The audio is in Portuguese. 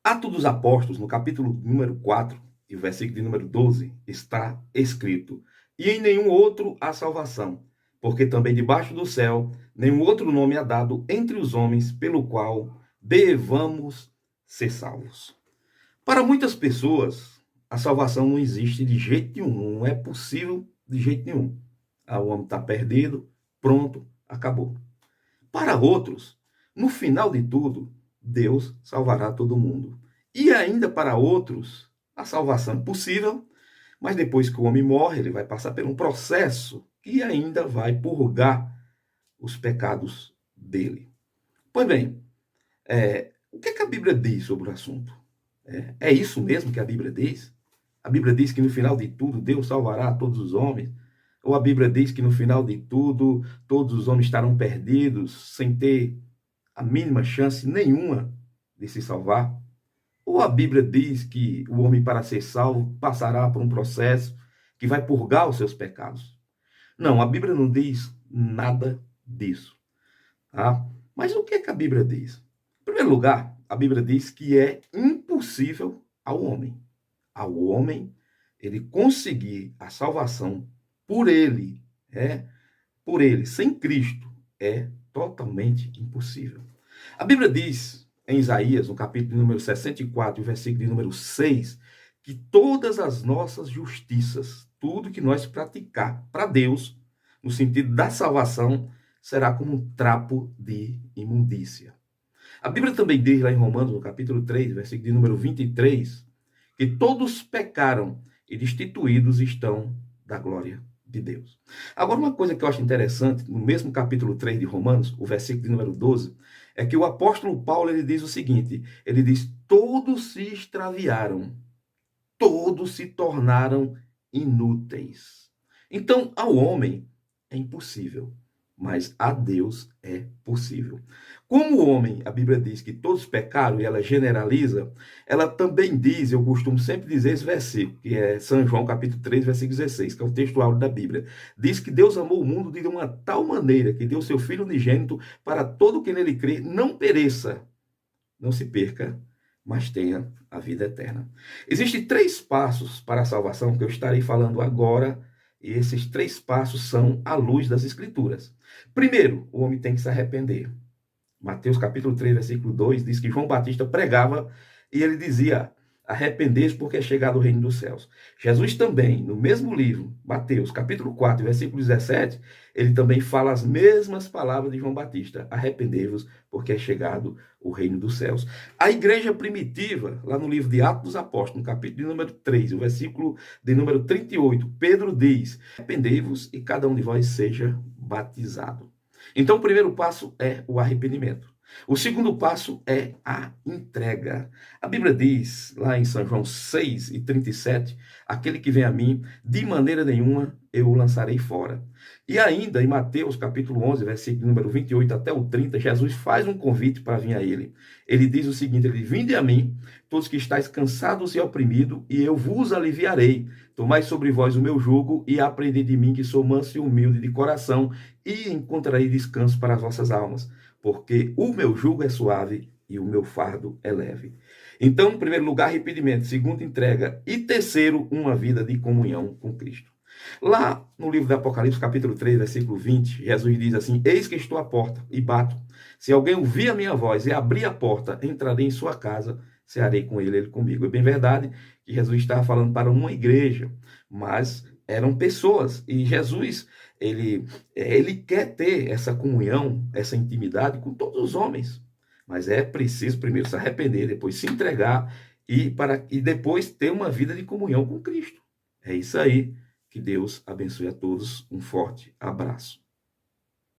Atos dos Apóstolos, no capítulo número 4, e o versículo de número 12, está escrito: E em nenhum outro há salvação, porque também debaixo do céu nenhum outro nome há dado entre os homens pelo qual devamos ser salvos. Para muitas pessoas, a salvação não existe de jeito nenhum, não é possível de jeito nenhum. O homem está perdido, pronto, acabou. Para outros, no final de tudo, Deus salvará todo mundo. E ainda para outros, a salvação é possível, mas depois que o homem morre, ele vai passar por um processo que ainda vai purgar os pecados dele. Pois bem, o que a Bíblia diz sobre o assunto? É isso mesmo que a Bíblia diz? A Bíblia diz que no final de tudo Deus salvará todos os homens? Ou a Bíblia diz que no final de tudo todos os homens estarão perdidos, sem ter a mínima chance nenhuma de se salvar? Ou a Bíblia diz que o homem, para ser salvo, passará por um processo que vai purgar os seus pecados? Não, a Bíblia não diz nada disso. Tá? Mas o que é que a Bíblia diz? Em primeiro lugar, a Bíblia diz que é impossível ao homem. Ao homem, ele conseguir a salvação por ele, por ele, sem Cristo, é totalmente impossível. A Bíblia diz em Isaías, no capítulo número 64, versículo de número 6, que todas as nossas justiças, tudo que nós praticar para Deus, no sentido da salvação, será como um trapo de imundícia. A Bíblia também diz lá em Romanos, no capítulo 3, versículo de número 23, que todos pecaram e destituídos estão da glória de Deus. Agora, uma coisa que eu acho interessante, no mesmo capítulo 3 de Romanos, o versículo de número 12, é que o apóstolo Paulo ele diz o seguinte, ele diz, todos se extraviaram, todos se tornaram inúteis. Então, ao homem é impossível, mas a Deus é possível. Como o homem, a Bíblia diz que todos pecaram e ela generaliza, ela também diz, eu costumo sempre dizer esse versículo, que é São João capítulo 3, versículo 16, que é o texto áureo da Bíblia. Diz que Deus amou o mundo de uma tal maneira que deu seu Filho unigênito para todo que nele crê não pereça, não se perca, mas tenha a vida eterna. Existem 3 passos para a salvação que eu estarei falando agora, e esses 3 passos são à luz das Escrituras. Primeiro, o homem tem que se arrepender. Mateus capítulo 3, versículo 2, diz que João Batista pregava e ele dizia, arrependei-vos porque é chegado o reino dos céus. Jesus também, no mesmo livro, Mateus capítulo 4, versículo 17, ele também fala as mesmas palavras de João Batista, arrependei-vos porque é chegado o reino dos céus. A igreja primitiva, lá no livro de Atos dos Apóstolos, no capítulo de número 3, o versículo de número 38, Pedro diz, arrependei-vos e cada um de vós seja batizado. Então, o primeiro passo é o arrependimento. O segundo passo é a entrega. A Bíblia diz, lá em São João 6 e 37, aquele que vem a mim, de maneira nenhuma eu o lançarei fora. E ainda em Mateus capítulo 11, versículo número 28 até o 30, Jesus faz um convite para vir a ele. Ele diz o seguinte, ele diz, vinde a mim, todos que estáis cansados e oprimidos, e eu vos aliviarei. Tomai sobre vós o meu jugo e aprendei de mim que sou manso e humilde de coração, e encontrarei descanso para as vossas almas, porque o meu jugo é suave e o meu fardo é leve. Então, em primeiro lugar, arrependimento. Segundo, entrega. E terceiro, uma vida de comunhão com Cristo. Lá no livro do Apocalipse, capítulo 3, versículo 20, Jesus diz assim, eis que estou à porta e bato. Se alguém ouvir a minha voz e abrir a porta, entrarei em sua casa, cearei com ele, ele comigo. É bem verdade que Jesus estava falando para uma igreja, mas eram pessoas. E Jesus, ele quer ter essa comunhão, essa intimidade com todos os homens. Mas é preciso primeiro se arrepender, depois se entregar e depois ter uma vida de comunhão com Cristo. É isso aí. Que Deus abençoe a todos. Um forte abraço.